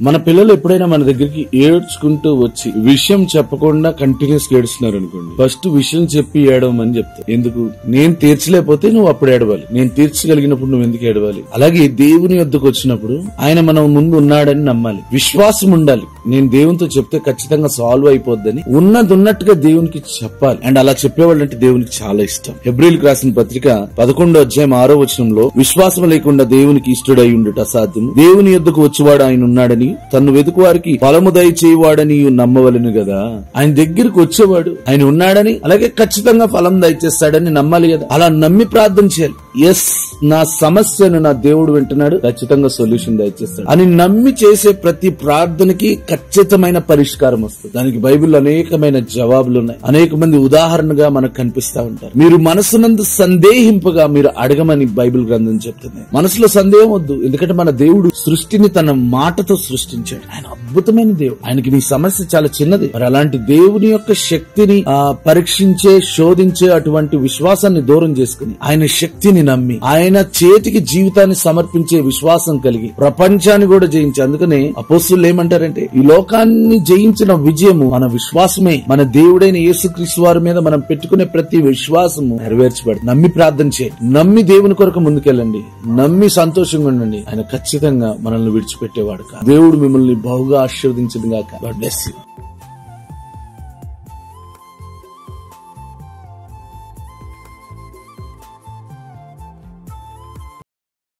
మన పిల్లలు ఎప్పుడైనా మన దగ్గరికి ఏడ్చుకుంటూ వచ్చి విషయం చెప్పకుండా కంటిన్యూస్ ఏడుస్తున్నారు అనుకోండి, ఫస్ట్ విషయం చెప్పి ఏడవమని చెప్తా. ఎందుకు? నేను తీర్చలేకపోతే నువ్వు అప్పుడు ఏడవాలి, నేను తీర్చగలిగినప్పుడు నువ్వు ఎందుకు ఏడవాలి? అలాగే దేవుని వద్దకు వచ్చినప్పుడు ఆయన మనం ముందు ఉన్నాడని నమ్మాలి, విశ్వాసం ఉండాలి. నేను దేవునితో చెప్తే ఖచ్చితంగా సాల్వ్ అయిపోద్దని ఉన్నది ఉన్నట్టుగా దేవునికి చెప్పాలి. అండ్ అలా చెప్పేవాళ్ళంటే దేవునికి చాలా ఇష్టం. హెబ్రీయులకు రాసిన పత్రిక 11వ అధ్యాయం 6వ వచనంలో, విశ్వాసం లేకుండా దేవునికి ఇష్టడై ఉండుట అసాధ్యం, దేవుని యొద్దకు వచ్చేవాడు ఆయన ఉన్నాడని, తను వెతుకు వారికి ఫలము దయచేవాడని నమ్మవలను కదా. ఆయన దగ్గరికి వచ్చేవాడు ఆయన ఉన్నాడని, అలాగే ఖచ్చితంగా ఫలం దయచేస్తాడని నమ్మాలి కదా. అలా నమ్మి ప్రార్థన చేయాలి. ఎస్, నా సమస్యను నా దేవుడు వింటున్నాడు, ఖచ్చితంగా సొల్యూషన్ దయచేస్తాడు అని నమ్మి చేసే ప్రతి ప్రార్థనకి ఖచ్చితమైన పరిష్కారం వస్తుంది. దానికి బైబిల్లో అనేకమైన జవాబులు ఉన్నాయి. అనేక మంది ఉదాహరణగా మనకు కనిపిస్తా ఉంటారు. మీరు మనసునందు సందేహింపగా మీరు అడగమని బైబిల్ గ్రంథం చెప్తుంది. మనసులో సందేహం వద్దు, ఎందుకంటే మన దేవుడు సృష్టిని తన మాటతో సృష్టించాడు. ఆయన అద్భుతమైన దేవుడు. ఆయనకి నీ సమస్య చాలా చిన్నది. మరి అలాంటి దేవుని యొక్క శక్తిని పరీక్షించే, శోధించే అటువంటి విశ్వాసాన్ని దూరం చేసుకుని ఆయన శక్తిని నమ్మి ఆయన చేతికి జీవితాన్ని సమర్పించే విశ్వాసం కలిగి ప్రపంచాన్ని కూడా జయించి, అందుకనే అపోస్తులు ఏమంటారంటే, ఈ లోకాన్ని జయించిన విజయము మన విశ్వాసమే. మన దేవుడైన యేసుక్రీస్తు వారి మీద మనం పెట్టుకునే ప్రతి విశ్వాసము నెరవేర్చబడి. నమ్మి ప్రార్థన చేయండి, నమ్మి దేవుని కొరకు ముందుకెళ్ళండి, నమ్మి సంతోషంగా ఉండండి. ఆయన ఖచ్చితంగా మనల్ని విడిచిపెట్టేవాడు కాదు. దేవుడు మిమ్మల్ని బహుగా ఆశీర్వదించను గాక. God bless you.